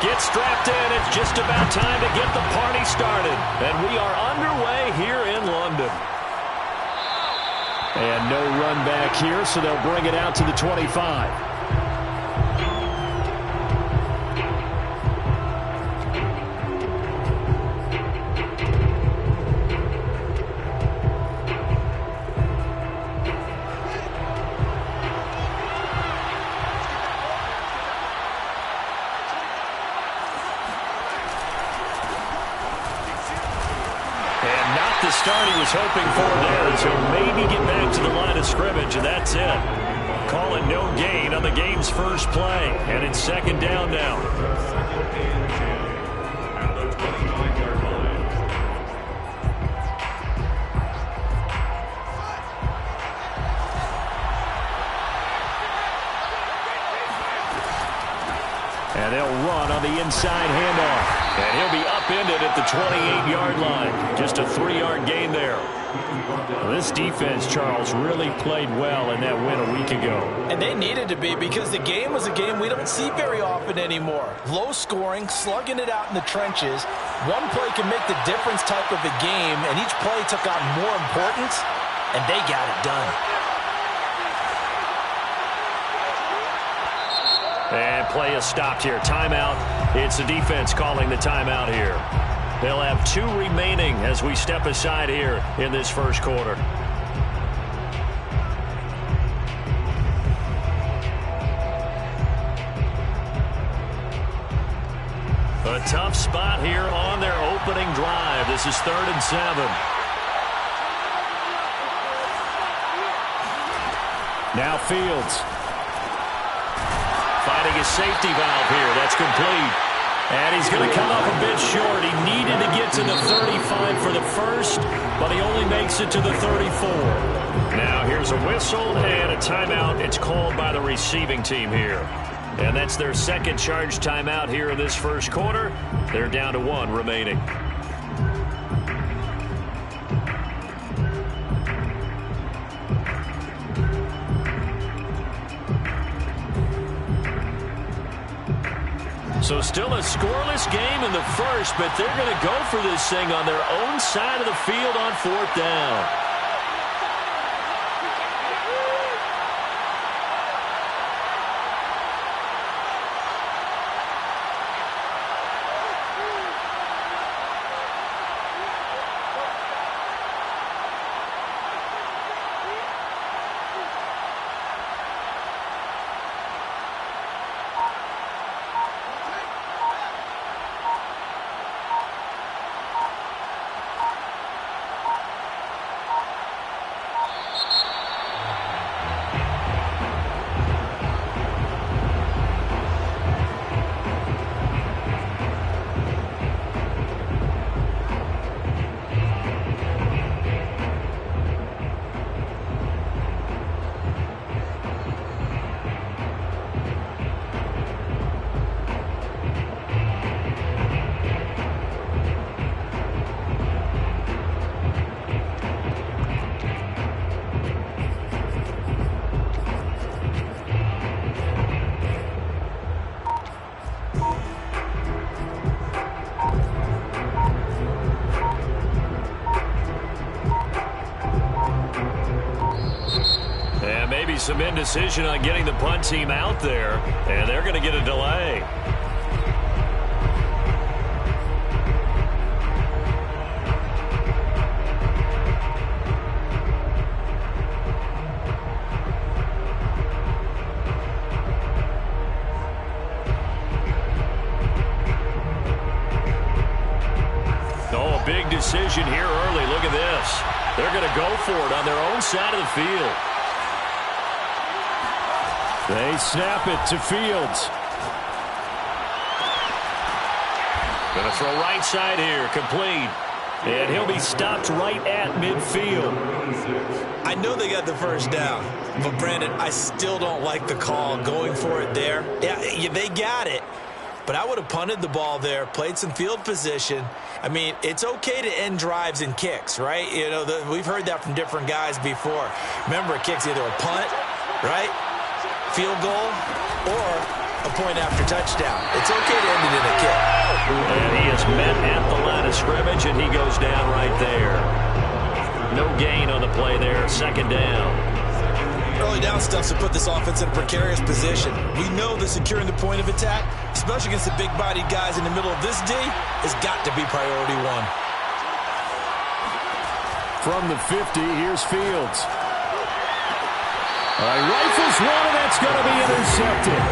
Get strapped in. It's just about time to get the party started. And we are underway here in London. And no run back here, so they'll bring it out to the 25. The start he was hoping for there, so maybe get back to the line of scrimmage, and that's it. Call it no gain on the game's first play, and it's second down now. And they'll run on the inside handoff. And he'll be upended at the 28-yard line. Just a 3-yard gain there. This defense, Charles, really played well in that win a week ago. And they needed to be, because the game was a game we don't see very often anymore. Low scoring, slugging it out in the trenches. One play can make the difference type of a game, and each play took on more importance, and they got it done. And play is stopped here. Timeout. It's the defense calling the timeout here. They'll have 2 remaining as we step aside here in this first quarter. A tough spot here on their opening drive. This is 3rd and 7. Now Fields. Finding his safety valve here. That's complete. And he's going to come up a bit short. He needed to get to the 35 for the first, but he only makes it to the 34. Now here's a whistle and a timeout. It's called by the receiving team here. And that's their second charge timeout here in this first quarter. They're down to 1 remaining. So still a scoreless game in the first, but they're going to go for this thing on their own side of the field on 4th down. Some indecision on getting the punt team out there, and they're going to get a delay. Oh, a big decision here early. Look at this. They're going to go for it on their own side of the field. They snap it to Fields. Going to throw right side here, complete. And he'll be stopped right at midfield. I know they got the first down, but Brandon, I still don't like the call going for it there. Yeah, they got it. But I would have punted the ball there, played some field position. I mean, it's okay to end drives and kicks, right? You know, we've heard that from different guys before. Remember, a kick's either a punt, right? Field goal, or a point after touchdown. It's okay to end it in a kick. And he is met at the line of scrimmage, and he goes down right there. No gain on the play there. Second down. Early down stuff to put this offense in a precarious position. We know that securing the point of attack, especially against the big-bodied guys in the middle of this D, has got to be priority one. From the 50, here's Fields. Rifles one, and that's going to be intercepted.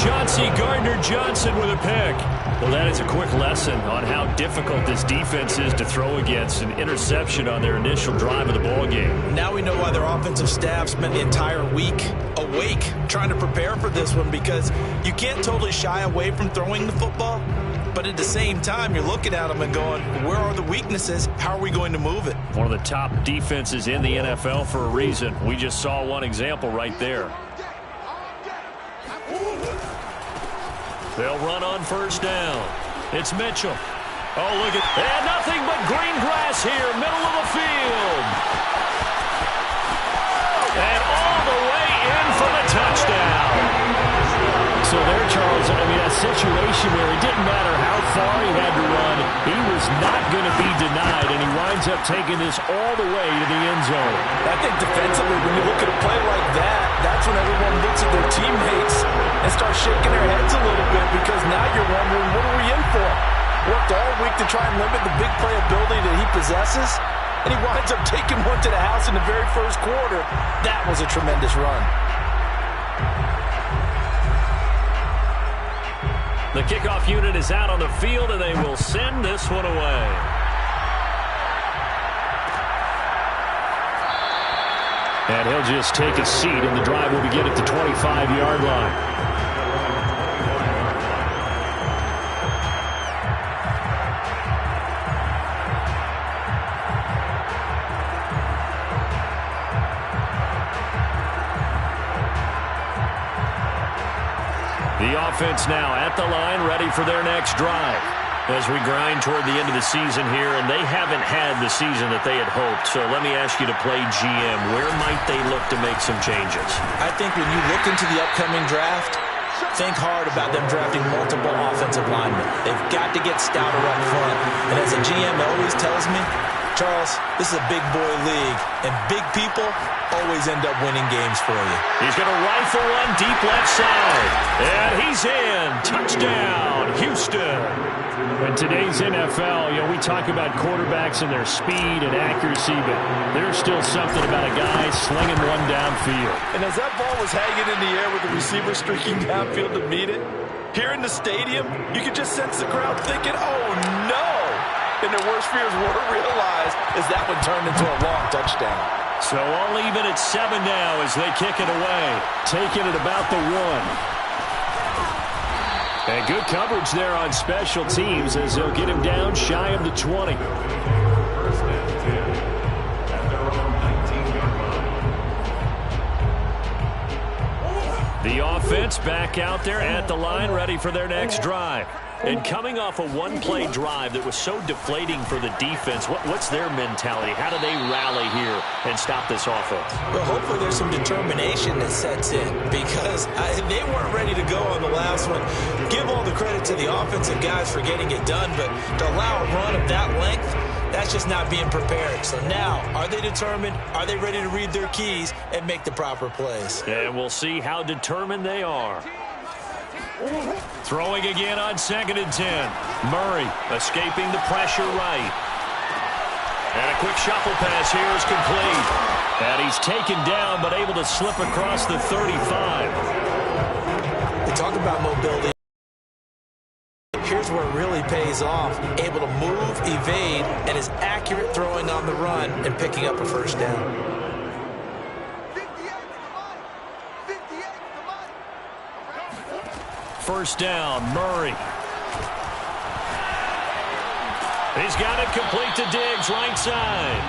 Chauncey Gardner-Johnson with a pick. Well, that is a quick lesson on how difficult this defense is to throw against. An interception on their initial drive of the ballgame. Now we know why their offensive staff spent the entire week awake trying to prepare for this one, because you can't totally shy away from throwing the football, but at the same time, you're looking at them and going, where are the weaknesses? How are we going to move it? One of the top defenses in the NFL for a reason. We just saw one example right there. They'll run on first down. It's Mitchell. Oh, look at... And nothing but green grass here, middle of the field. And all the way in for the touchdown. So there, Charles, I mean, a situation where it didn't matter how far he had to run, he was not going to be denied, and he winds up taking this all the way to the end zone. I think defensively, when you look at a play like that, that's when everyone looks at their teammates and starts shaking their heads a little bit, because now you're wondering, what are we in for? Worked all week to try and limit the big play ability that he possesses, and he winds up taking one to the house in the very first quarter. That was a tremendous run. The kickoff unit is out on the field, and they will send this one away. And he'll just take a seat, and the drive will begin at the 25-yard line. The offense now at the line, ready for their next drive. As we grind toward the end of the season here, and they haven't had the season that they had hoped. So let me ask you to play GM. Where might they look to make some changes? I think when you look into the upcoming draft, think hard about them drafting multiple offensive linemen. They've got to get stouter up front. And as a GM always tells me, Charles, this is a big boy league, and big people always end up winning games for you. He's going to rifle one deep left side. And he's in. Touchdown, Houston. In today's NFL, we talk about quarterbacks and their speed and accuracy, but there's still something about a guy slinging one downfield. And as that ball was hanging in the air with the receiver streaking downfield to meet it, here in the stadium, you could just sense the crowd thinking, oh, no. And their worst fears were realized as that one turned into a long touchdown. So all even at 7 now as they kick it away. Taking it about the 1. And good coverage there on special teams as they'll get him down shy of the 20. The offense back out there at the line, ready for their next drive. And coming off a one-play drive that was so deflating for the defense, what's their mentality? How do they rally here and stop this offense? Well, hopefully there's some determination that sets in, because they weren't ready to go on the last one. Give all the credit to the offensive guys for getting it done, but to allow a run of that length, that's just not being prepared. So now, are they determined? Are they ready to read their keys and make the proper plays? And we'll see how determined they are. Throwing again on 2nd and 10. Murray escaping the pressure right. And a quick shuffle pass here is complete. And he's taken down but able to slip across the 35. We talk about mobility. Here's where it really pays off. Able to move, evade, and is accurate throwing on the run and picking up a first down. First down, Murray. He's got it complete to Diggs, right side.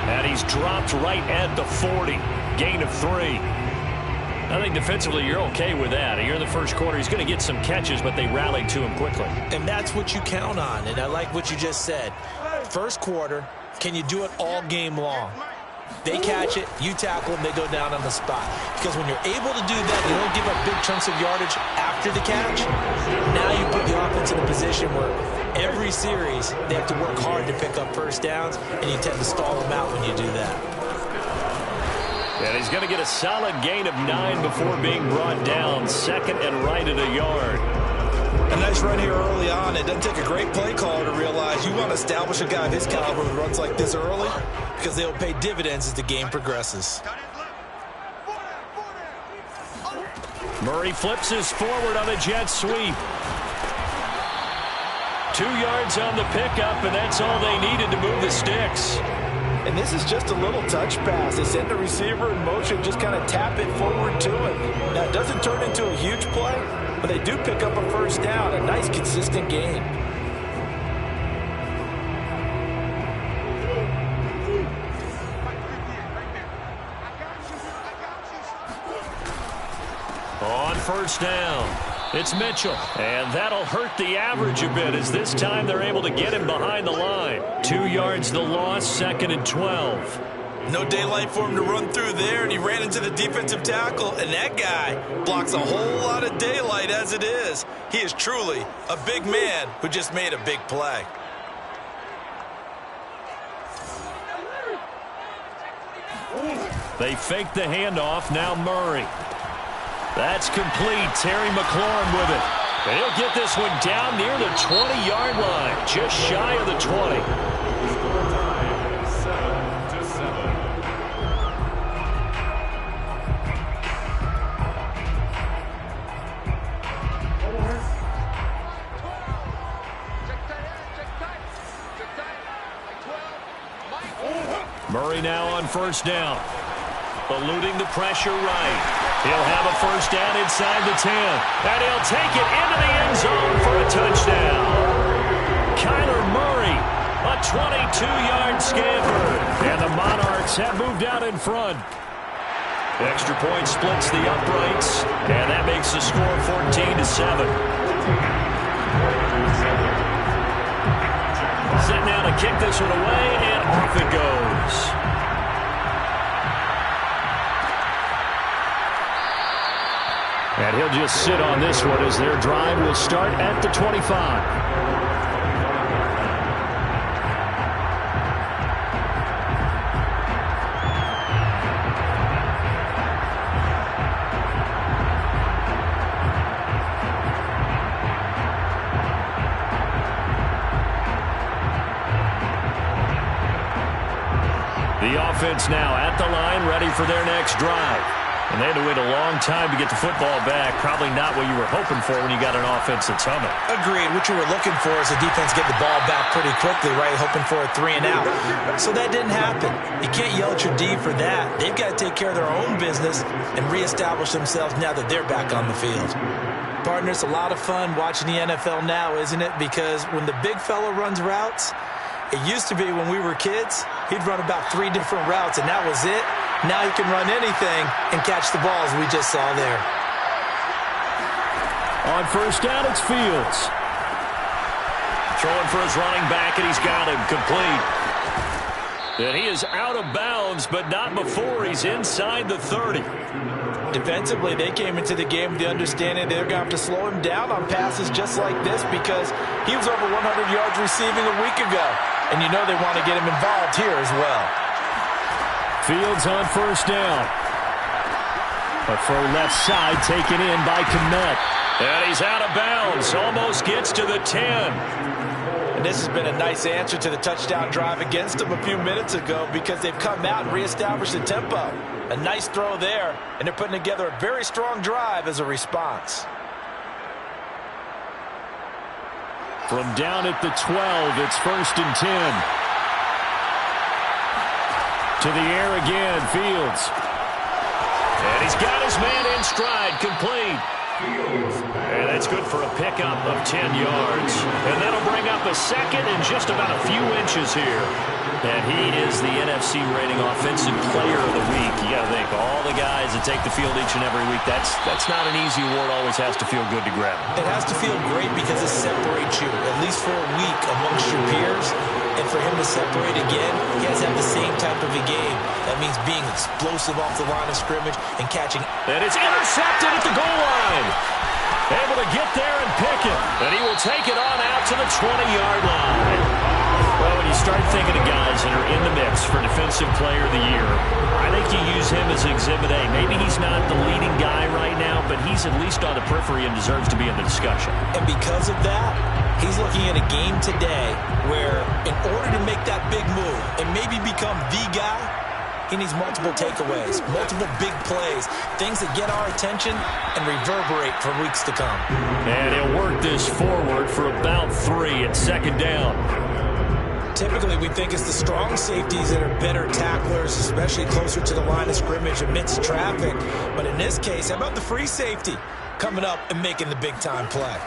And he's dropped right at the 40. Gain of 3. I think defensively you're okay with that. Here in the first quarter, he's going to get some catches, but they rallied to him quickly. And that's what you count on, and I like what you just said. First quarter, can you do it all game long? They catch it, you tackle them, they go down on the spot. Because when you're able to do that, you don't give up big chunks of yardage after after the catch, now you put the offense in a position where every series they have to work hard to pick up first downs, and you tend to stall them out when you do that. And he's going to get a solid gain of 9 before being brought down. Second and right at a yard. A nice run here early on. It doesn't take a great play caller to realize you want to establish a guy of his caliber who runs like this early, because they'll pay dividends as the game progresses. Murray flips his forward on a jet sweep. 2 yards on the pickup, and that's all they needed to move the sticks. And this is just a little touch pass. They send the receiver in motion, just kind of tap it forward to him. Now, it doesn't turn into a huge play, but they do pick up a first down. A nice, consistent game. On first down, it's Mitchell. And that'll hurt the average a bit, as this time they're able to get him behind the line. 2 yards the loss, second and 12. No daylight for him to run through there, and he ran into the defensive tackle, and that guy blocks a whole lot of daylight as it is. He is truly a big man who just made a big play. They fake the handoff, now Murray. That's complete. Terry McLaurin with it. And he'll get this one down near the 20-yard line, just shy of the 20. Murray now on first down. Eluding the pressure right. He'll have a first down inside the 10. And he'll take it into the end zone for a touchdown. Kyler Murray, a 22-yard scamper. And the Monarchs have moved out in front. Extra point splits the uprights. And that makes the score 14-7. Set now to kick this one away, and off it goes. And he'll just sit on this one as their drive will start at the 25. The offense now at the line, ready for their next drive. And they had to wait a long time to get the football back. Probably not what you were hoping for when you got an offense that's humming. Agreed. What you were looking for is the defense get the ball back pretty quickly, right? Hoping for a 3 and out. So that didn't happen. You can't yell at your D for that. They've got to take care of their own business and reestablish themselves now that they're back on the field. Partner, it's a lot of fun watching the NFL now, isn't it? Because when the big fella runs routes, it used to be when we were kids, he'd run about 3 different routes, and that was it. Now he can run anything and catch the balls we just saw there. On first down, it's Fields. Throwing for his running back, and he's got him complete. And he is out of bounds, but not before he's inside the 30. Defensively, they came into the game with the understanding they're going to have to slow him down on passes just like this, because he was over 100 yards receiving a week ago. And you know they want to get him involved here as well. Fields on first down. A throw left side taken in by Kmet. And he's out of bounds. Almost gets to the 10. And this has been a nice answer to the touchdown drive against them a few minutes ago, because they've come out and reestablished the tempo. A nice throw there, and they're putting together a very strong drive as a response. From down at the 12, it's first and 10. To the air again, Fields. And he's got his man in stride, complete. And that's good for a pickup of 10 yards. And that'll bring up a second and just about a few inches here. And he is the NFC rating offensive player of the week. You got to think, all the guys that take the field each and every week, that's not an easy award. Always has to feel good to grab. It has to feel great because it separates you, at least for a week, amongst your peers. And for him to separate again, he has to have the same type of a game. That means being explosive off the line of scrimmage and catching. And it's intercepted at the goal line. able to get there and pick it. And he will take it on out to the 20-yard line. Well, when you start thinking of guys that are in the mix for Defensive Player of the Year, I think you use him as Exhibit A. Maybe he's not the leading guy right now, but he's at least on the periphery and deserves to be in the discussion. And because of that, he's looking at a game today where in order to make that big move and maybe become the guy, he needs multiple takeaways, multiple big plays, things that get our attention and reverberate for weeks to come. And he'll work this forward for about 3 at second down. Typically, we think it's the strong safeties that are better tacklers, especially closer to the line of scrimmage amidst traffic. But in this case, how about the free safety coming up and making the big-time play?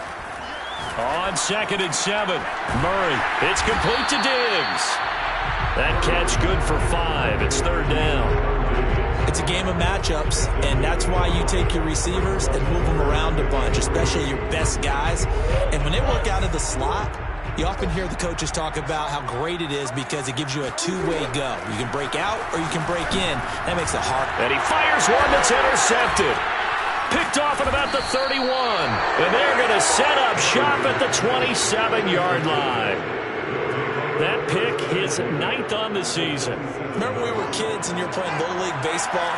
On 2nd and 7, Murray. It's complete to Diggs. That catch good for 5. It's 3rd down. It's a game of matchups, and that's why you take your receivers and move them around a bunch, especially your best guys. And when they work out of the slot, you often hear the coaches talk about how great it is because it gives you a two-way go. You can break out or you can break in. That makes it hard. And he fires one that's intercepted. Picked off at about the 31. And they're going to set up shop at the 27-yard line. That pick, his 9th on the season. Remember we were kids and you were playing Little League Baseball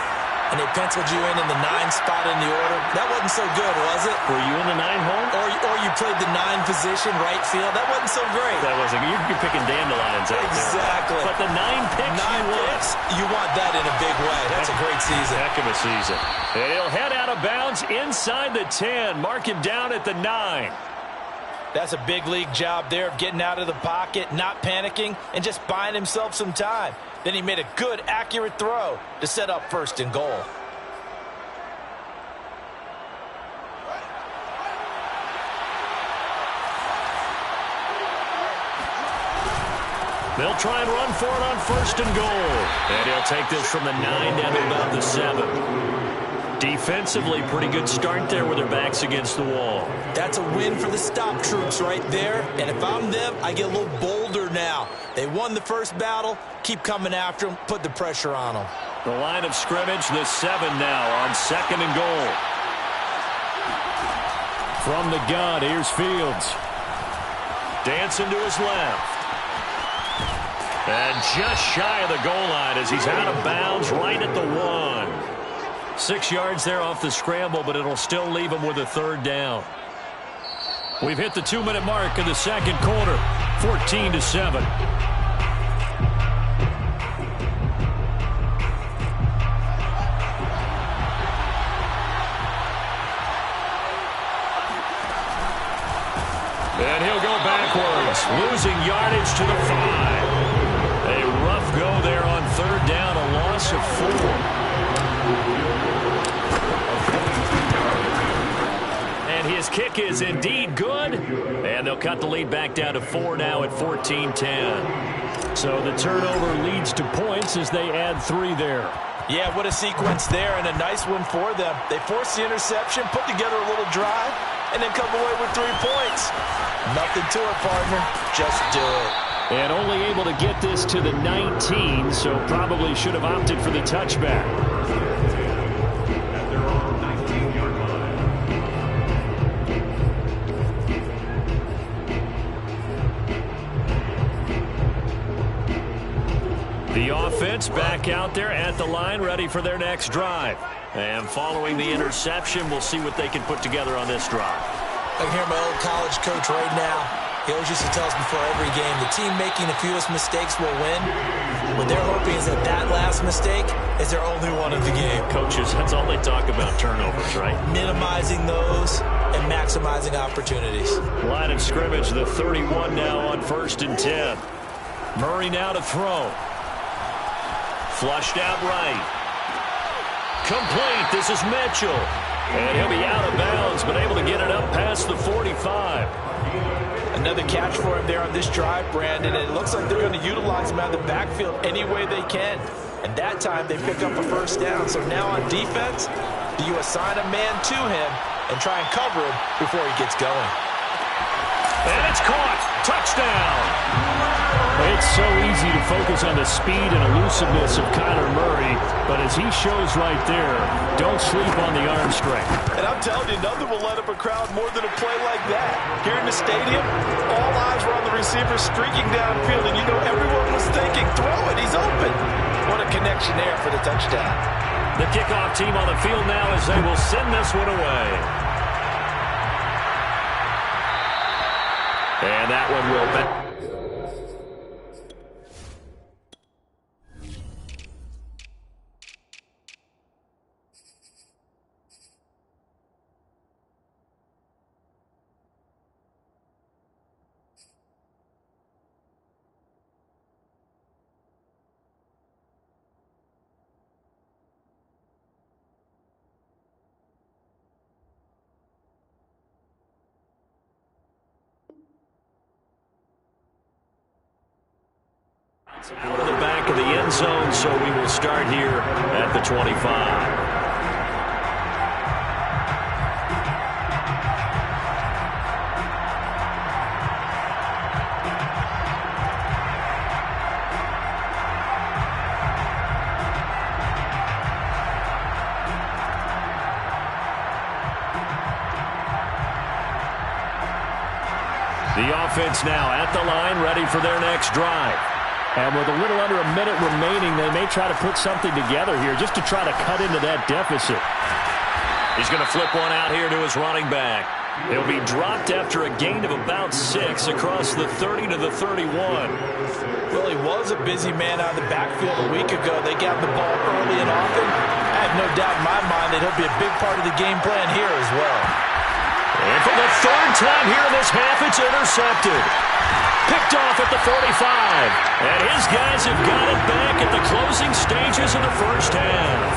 and they penciled you in the 9 spot in the order? That wasn't so good, was it? Were you in the 9 hole? Or you played the 9 position, right field? That wasn't so great. That wasn't. You're picking dandelions out there. Exactly. But the 9 picks 9 picks, you want that in a big way. That's a great season. Heck of a season. And he'll head out of bounds inside the 10. Mark him down at the 9. That's a big league job there of getting out of the pocket, not panicking, and just buying himself some time. Then he made a good, accurate throw to set up 1st and goal. They'll try and run for it on 1st and goal. And he'll take this from the 9 down to about the 7. Defensively, pretty good start there with their backs against the wall. That's a win for the stop troops right there. And if I'm them, I get a little bolder now. They won the first battle. Keep coming after them. Put the pressure on them. The line of scrimmage, the 7 now on 2nd and goal. From the gun, here's Fields. Dancing to his left. And just shy of the goal line as he's out of bounds right at the 1. 6 yards there off the scramble, but it'll still leave him with a 3rd down. We've hit the 2-minute mark in the 2nd quarter, 14-7. And he'll go backwards, losing yardage to the 5. A rough go there on 3rd down, a loss of 4. And his kick is indeed good. And they'll cut the lead back down to 4 now at 14-10. So the turnover leads to points as they add 3 there. Yeah, what a sequence there, and a nice one for them. They forced the interception, put together a little drive, and then come away with 3 points. Nothing to it, partner. Just do it. And only able to get this to the 19, so probably should have opted for the touchback. The offense back out there at the line, ready for their next drive. And following the interception, we'll see what they can put together on this drive. I can hear my old college coach right now. He always used to tell us before every game, the team making the fewest mistakes will win. What they're hoping is that that last mistake is their only one of the game. Coaches, that's all they talk about, turnovers, right? Minimizing those and maximizing opportunities. Line of scrimmage, the 31 now on 1st and 10. Murray now to throw. Flushed out right. Complete. This is Mitchell. And he'll be out of bounds, but able to get it up past the 45. Another catch for him there on this drive, Brandon. And it looks like they're going to utilize him out of the backfield any way they can. And that time they pick up a 1st down. So now on defense, do you assign a man to him and try and cover him before he gets going? And it's caught. Touchdown. It's so easy to focus on the speed and elusiveness of Kyler Murray, but as he shows right there, don't sleep on the arm strength. And I'm telling you, nothing will light up a crowd more than a play like that. Here in the stadium, all eyes were on the receiver streaking downfield, and you know everyone was thinking, throw it, he's open. What a connection there for the touchdown. The kickoff team on the field now as they will send this one away. And that one will be. Out of the back of the end zone, so we will start here at the 25. The offense now at the line, ready for their next drive. And with a little under a minute remaining, they may try to put something together here just to try to cut into that deficit. He's going to flip one out here to his running back. He'll be dropped after a gain of about 6 across the 30 to the 31. Well, he was a busy man out of the backfield a week ago. They got the ball early and often. I have no doubt in my mind that he'll be a big part of the game plan here as well. And for the third time here in this half, it's intercepted. Picked off at the 45. And his guys have got it back at the closing stages of the first half.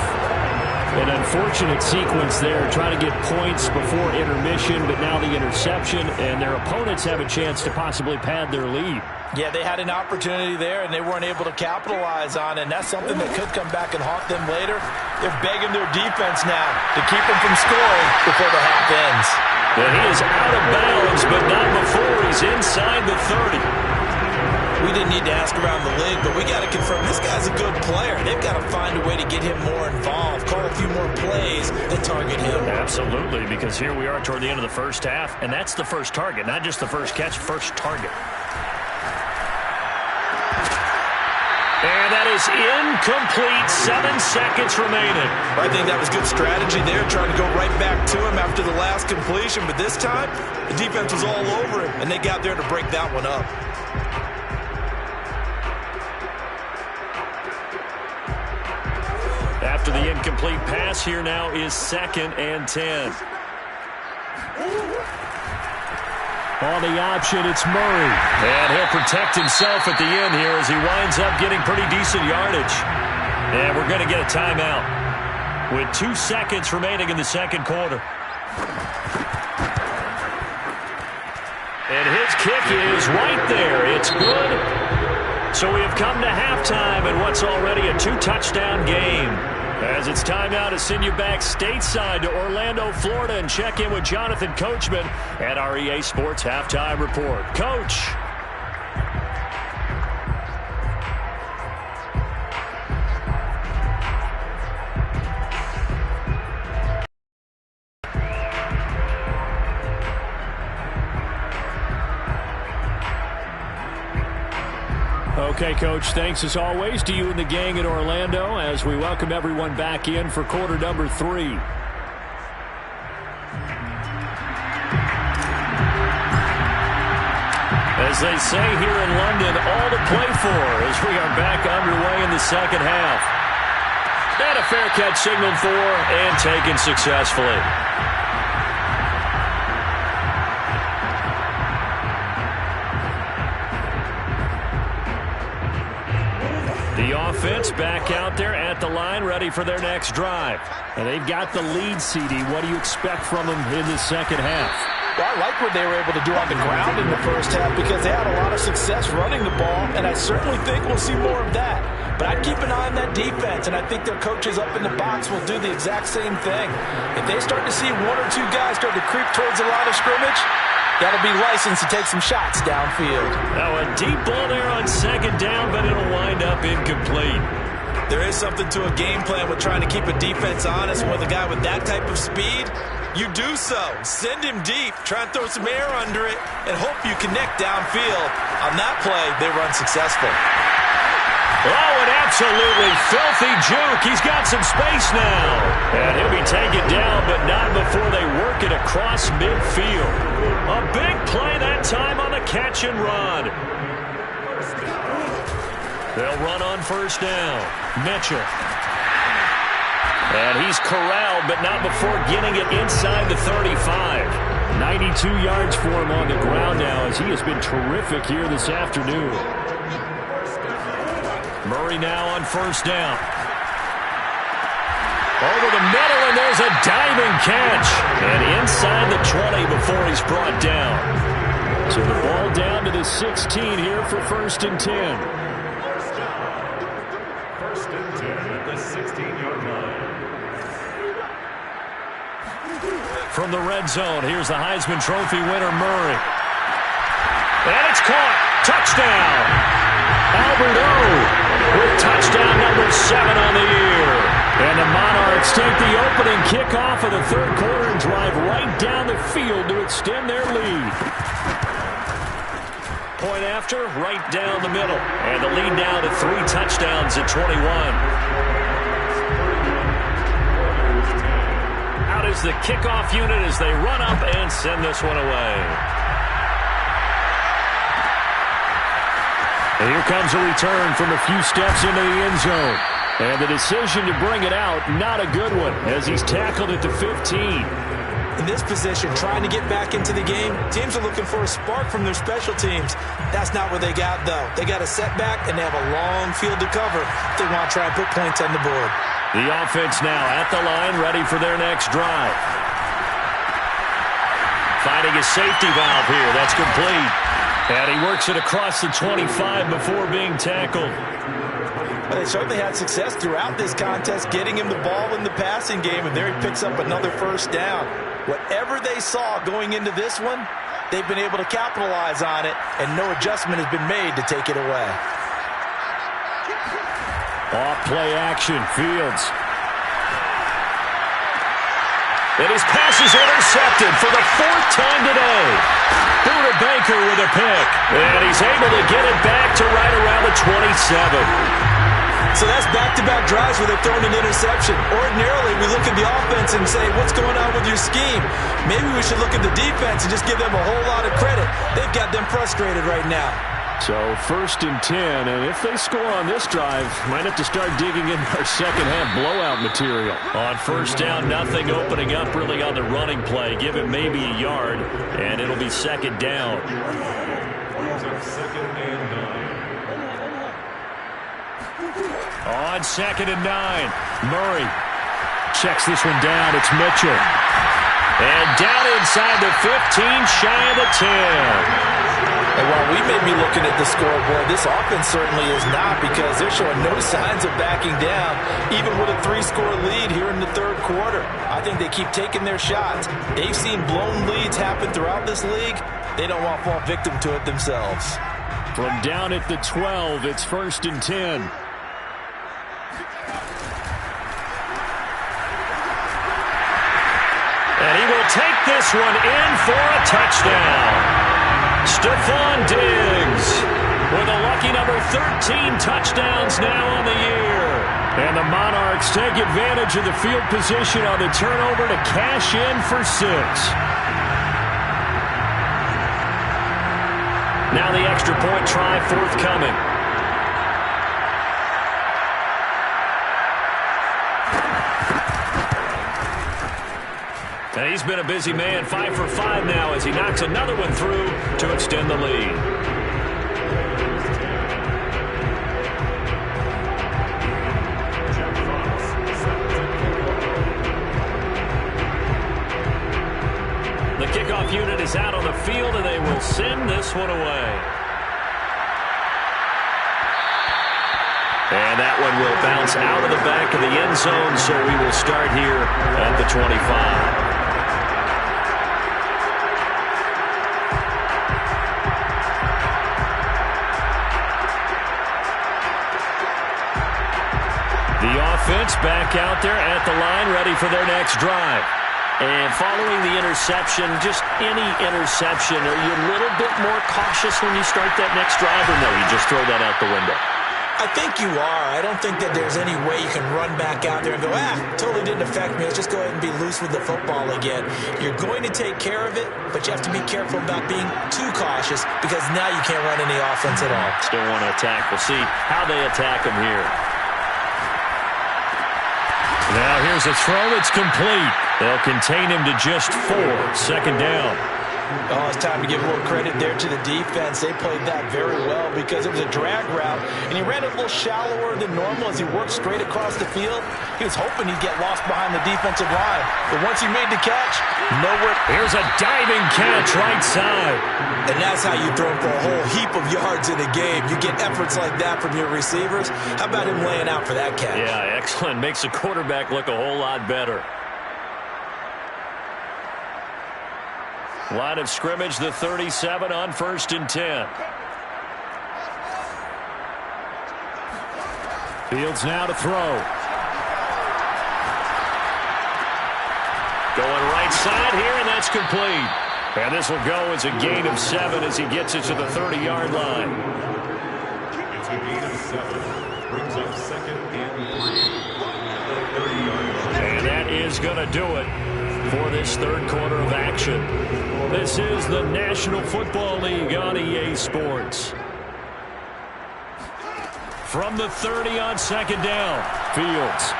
An unfortunate sequence there, trying to get points before intermission, but now the interception, and their opponents have a chance to possibly pad their lead. Yeah, they had an opportunity there, and they weren't able to capitalize on it, and that's something that could come back and haunt them later. They're begging their defense now to keep them from scoring before the half ends. And he is out of bounds, but not before he's inside the 30. We didn't need to ask around the league, but we got to confirm this guy's a good player. They've got to find a way to get him more involved, call a few more plays that target him. Absolutely, because here we are toward the end of the first half, and that's the first target, not just the first catch, first target. And that is incomplete. 7 seconds remaining. I think that was good strategy there, trying to go right back to him after the last completion. But this time, the defense was all over him, and they got there to break that one up. After the incomplete pass, here now is 2nd and 10. On the option, it's Murray. And he'll protect himself at the end here as he winds up getting pretty decent yardage. And we're going to get a timeout with 2 seconds remaining in the second quarter. And his kick is right there. It's good. So we have come to halftime in what's already a 2-touchdown game. As it's time now to send you back stateside to Orlando, Florida, and check in with Jonathan Coachman at our EA Sports Halftime Report. Coach. Okay, Coach, thanks as always to you and the gang in Orlando as we welcome everyone back in for quarter number 3. As they say here in London, all to play for as we are back underway in the second half. And a fair catch signaled for and taken successfully. The offense back out there at the line, ready for their next drive. And they've got the lead, CD. What do you expect from them in the second half? Well, I like what they were able to do on the ground in the first half because they had a lot of success running the ball, and I certainly think we'll see more of that. But I'd keep an eye on that defense, and I think their coaches up in the box will do the exact same thing. If they start to see 1 or 2 guys start to creep towards the line of scrimmage, that'll be licensed to take some shots downfield. Now a deep ball there on second down, but it'll wind up incomplete. There is something to a game plan with trying to keep a defense honest. With a guy with that type of speed, you do so. Send him deep, try and throw some air under it, and hope you connect downfield. On that play, they were unsuccessful. Oh, an absolutely filthy juke. He's got some space now. And he'll be taken down, but not before they work it across midfield. A big play that time on the catch and run. They'll run on first down. Mitchell. And he's corralled, but not before getting it inside the 35. 92 yards for him on the ground now, as he has been terrific here this afternoon. Murray now on first down. Over the middle, and there's a diving catch. And inside the 20 before he's brought down. So the ball down to the 16 here for 1st and 10. First and 10 at the 16-yard line. From the red zone, here's the Heisman Trophy winner, Murray. And it's caught. Touchdown. Albert O with touchdown number 7 on the year. And the Monarchs take the opening kickoff of the third quarter and drive right down the field to extend their lead. Point after, right down the middle. And the lead now to 3 touchdowns at 21. Out is the kickoff unit as they run up and send this one away. And here comes a return from a few steps into the end zone. And the decision to bring it out, not a good one, as he's tackled at the 15. In this position, trying to get back into the game, teams are looking for a spark from their special teams. That's not what they got, though. They got a setback, and they have a long field to cover if they want to try and put points on the board. The offense now at the line, ready for their next drive. Finding a safety valve here. That's complete. And he works it across the 25 before being tackled. But they certainly had success throughout this contest, getting him the ball in the passing game, and there he picks up another first down. Whatever they saw going into this one, they've been able to capitalize on it, and no adjustment has been made to take it away. Off play action, Fields. And his pass is intercepted for the 4th time today. Buda Baker with a pick. And he's able to get it back to right around the 27. So that's back-to-back drives where they're throwing an interception. Ordinarily, we look at the offense and say, what's going on with your scheme? Maybe we should look at the defense and just give them a whole lot of credit. They've got them frustrated right now. So 1st and 10, and if they score on this drive, might have to start digging in our second-half blowout material. On first down, nothing opening up really on the running play. Give him maybe a yard, and it'll be 2nd down. On 2nd and 9, Murray checks this one down. It's Mitchell. And down inside the 15, shy of the 10. And while we may be looking at the scoreboard, this offense certainly is not, because they're showing no signs of backing down, even with a 3-score lead here in the third quarter. I think they keep taking their shots. They've seen blown leads happen throughout this league. They don't want to fall victim to it themselves. From down at the 12, it's 1st and 10. And he will take this one in for a touchdown. Stephon Diggs with a lucky number 13 touchdowns now on the year. And the Monarchs take advantage of the field position on the turnover to cash in for 6. Now the extra point try forthcoming. And he's been a busy man, 5 for 5 now as he knocks another one through to extend the lead. The kickoff unit is out on the field, and they will send this one away. And that one will bounce out of the back of the end zone, so we will start here at the 25. offense back out there at the line, ready for their next drive. And following the interception, just any interception, are you a little bit more cautious when you start that next drive, or no, you just throw that out the window? I think you are. I don't think that there's any way you can run back out there and go, totally didn't affect me. Let's just go ahead and be loose with the football again. You're going to take care of it, but you have to be careful about being too cautious because now you can't run any offense at all. Still want to attack. We'll see how they attack him here. Now here's a throw that's complete. They'll contain him to just 4. Second down. Oh, it's time to give a little credit there to the defense. They played that very well because it was a drag route, and he ran it a little shallower than normal as he worked straight across the field. He was hoping he'd get lost behind the defensive line, but once he made the catch, nowhere. Here's a diving catch right side. And that's how you throw for a whole heap of yards in a game. You get efforts like that from your receivers. How about him laying out for that catch? Yeah, excellent. Makes the quarterback look a whole lot better. Line of scrimmage, the 37 on 1st and 10. Fields now to throw. Going right side here, and that's complete. And this will go as a gain of 7 as he gets it to the 30-yard line. It's a gain of 7. Brings up 2nd and 3. And that is going to do it for this third quarter of action. This is the National Football League on EA Sports. From the 30 on 2nd down, Fields.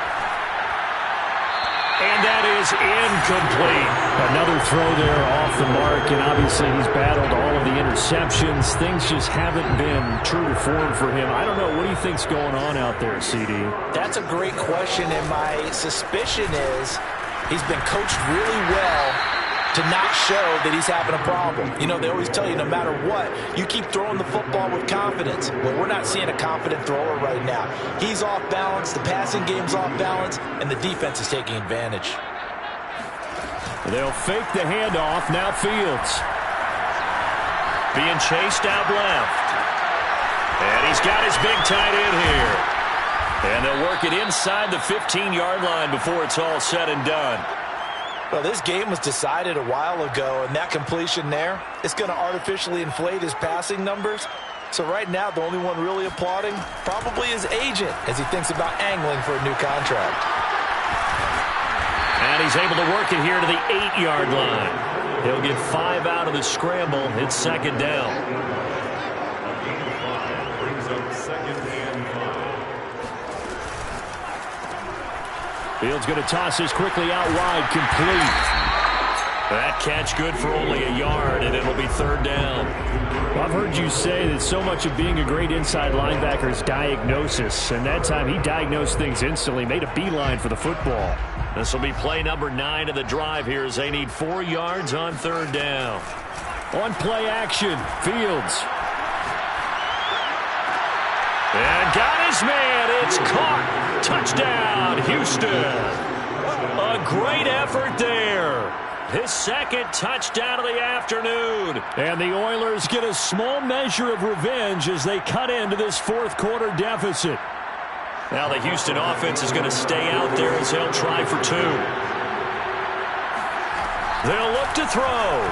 And that is incomplete. Another throw there off the mark, and obviously he's battled all of the interceptions. Things just haven't been true to form for him. I don't know. What do you think's going on out there, CD? That's a great question, and my suspicion is he's been coached really well to not show that he's having a problem. You know, they always tell you no matter what, you keep throwing the football with confidence. Well, we're not seeing a confident thrower right now. He's off balance, the passing game's off balance, and the defense is taking advantage. They'll fake the handoff. Now Fields. Being chased out left. And he's got his big tight end here. And they'll work it inside the 15-yard line before it's all said and done. Well, this game was decided a while ago, and that completion there, it's going to artificially inflate his passing numbers. So right now, the only one really applauding probably his agent as he thinks about angling for a new contract. And he's able to work it here to the 8-yard line. He'll get 5 out of the scramble. It's 2nd down. Brings up 2nd and 5. Fields going to toss this quickly out wide, complete. That catch good for only a yard, and it'll be 3rd down. Well, I've heard you say that so much of being a great inside linebacker is diagnosis, and that time he diagnosed things instantly, made a beeline for the football. This will be play number 9 of the drive here as they need 4 yards on 3rd down. On play action, Fields. And got his man. It's caught. Touchdown, Houston. A great effort there. His 2nd touchdown of the afternoon. And the Oilers get a small measure of revenge as they cut into this 4th quarter deficit. Now the Houston offense is going to stay out there as they'll try for 2. They'll look to throw.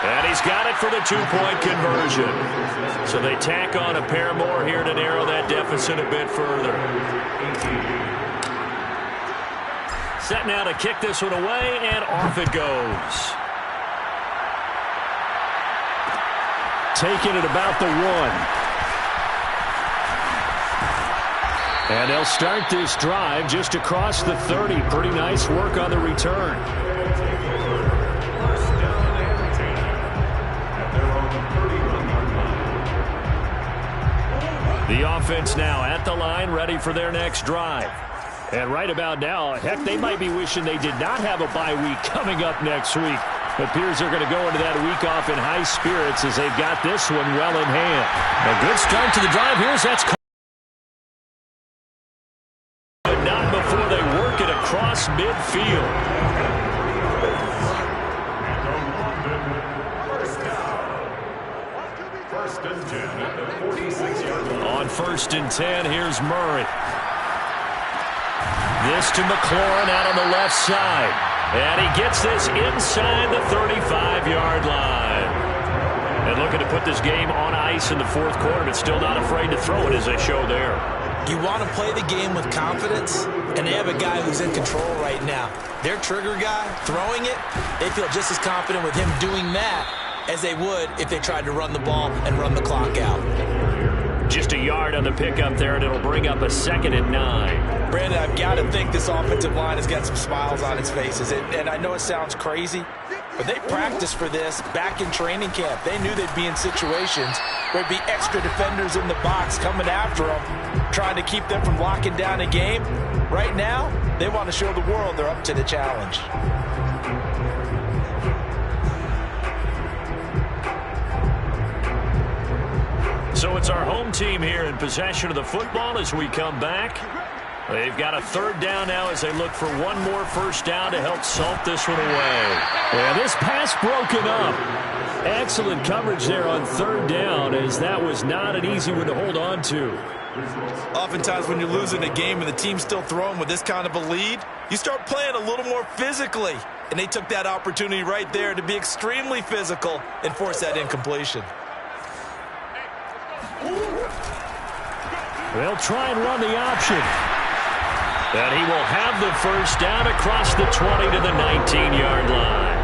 And he's got it for the 2-point conversion. So they tack on a pair more here to narrow that deficit a bit further. Set now to kick this one away, and off it goes. Taking it about the 1. And they'll start this drive just across the 30. Pretty nice work on the return. The offense now at the line, ready for their next drive. And right about now, heck, they might be wishing they did not have a bye week coming up next week. It appears they're going to go into that week off in high spirits as they've got this one well in hand. A good start to the drive. Here's that's but not before they work it across midfield. First and 10 at the 46-yard line. On 1st and 10, here's Murray. This to McLaurin out on the left side. And he gets this inside the 35-yard line. And looking to put this game on ice in the 4th quarter, but still not afraid to throw it as they show there. You want to play the game with confidence, and they have a guy who's in control right now. Their trigger guy, throwing it, they feel just as confident with him doing that as they would if they tried to run the ball and run the clock out. Just a yard on the pickup there, and it'll bring up a 2nd and 9. Brandon, I've got to think this offensive line has got some smiles on its faces. And I know it sounds crazy, but they practiced for this back in training camp. They knew they'd be in situations where there'd be extra defenders in the box coming after them, trying to keep them from locking down a game. Right now, they want to show the world they're up to the challenge. So it's our home team here in possession of the football as we come back. They've got a 3rd down now as they look for one more 1st down to help salt this one away. And this pass broken up. Excellent coverage there on 3rd down, as that was not an easy one to hold on to. Oftentimes when you're losing a game and the team's still throwing with this kind of a lead, you start playing a little more physically. And they took that opportunity right there to be extremely physical and force that incompletion. They'll try and run the option. And he will have the 1st down across the 20 to the 19-yard line.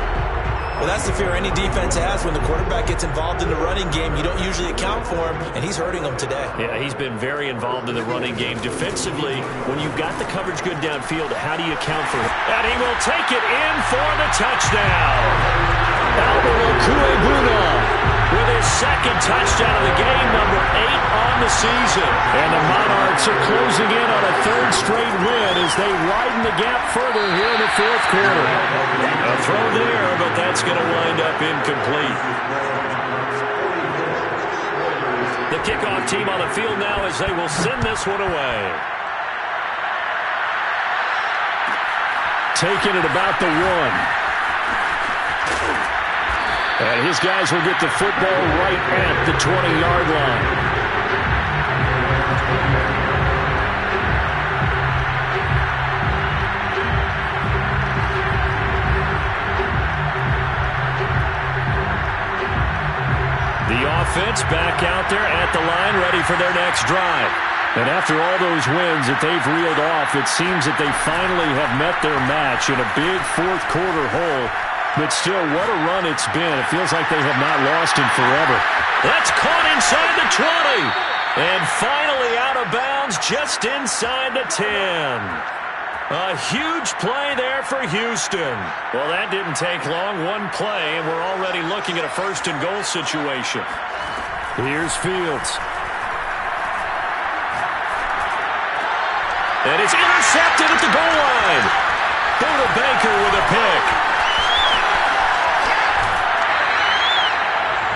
Well, that's the fear any defense has when the quarterback gets involved in the running game. You don't usually account for him, and he's hurting them today. Yeah, he's been very involved in the running game. Defensively, when you've got the coverage good downfield, how do you account for it? And he will take it in for the touchdown. Albert Okuegbuna with his 2nd touchdown of the game, number 8 on the season. And the Monarchs are closing in on a 3rd straight win as they widen the gap further here in the 4th quarter. A throw there, but that's going to wind up incomplete. The kickoff team on the field now as they will send this one away. Taking it about the 1. And his guys will get the football right at the 20-yard line. The offense back out there at the line, ready for their next drive. And after all those wins that they've reeled off, it seems that they finally have met their match in a big 4th quarter hole. But still, what a run it's been. It feels like they have not lost in forever. That's caught inside the 20. And finally out of bounds just inside the 10. A huge play there for Houston. Well, that didn't take long. One play, and we're already looking at a 1st and goal situation. Here's Fields. And it's intercepted at the goal line. Buda Baker with a pick.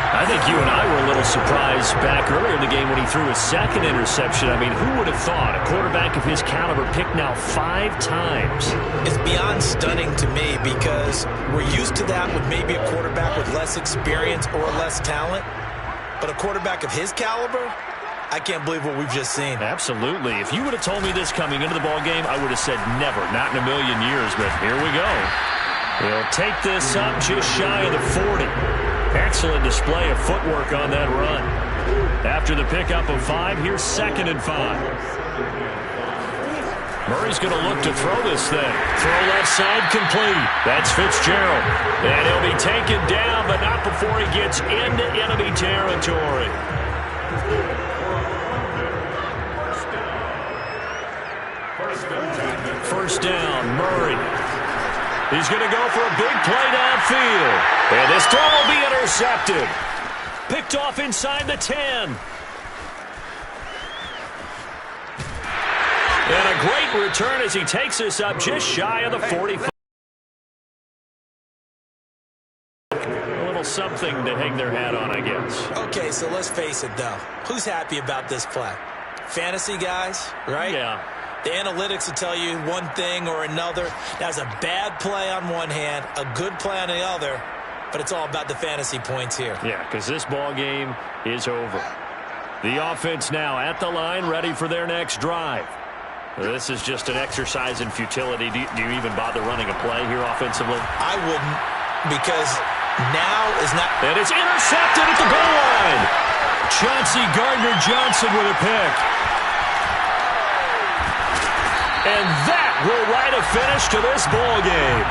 I think you and I were a little surprised back earlier in the game when he threw his 2nd interception. I mean, who would have thought a quarterback of his caliber picked now 5 times? It's beyond stunning to me because we're used to that with maybe a quarterback with less experience or less talent. But a quarterback of his caliber, I can't believe what we've just seen. Absolutely. If you would have told me this coming into the ball game, I would have said never, not in a million years. But here we go. He'll take this up just shy of the 40. Excellent display of footwork on that run. After the pickup of 5, here's 2nd and 5. Murray's going to look to throw this thing. Throw left side complete. That's Fitzgerald. And he'll be taken down, but not before he gets into enemy territory. First down, Murray. He's going to go for a big play downfield. And this throw will be intercepted. Picked off inside the 10. And a great return as he takes this up just shy of the 45. A little something to hang their hat on, I guess. Okay, so let's face it, though. Who's happy about this play? Fantasy guys, right? Yeah. The analytics will tell you one thing or another. That's a bad play on one hand, a good play on the other. but it's all about the fantasy points here. Yeah, because this ball game is over. The offense now at the line, ready for their next drive. This is just an exercise in futility. Do you even bother running a play here offensively? I wouldn't, because now is not... And it's intercepted at the goal line. Chauncey Gardner-Johnson with a pick. And that will write a finish to this ball game.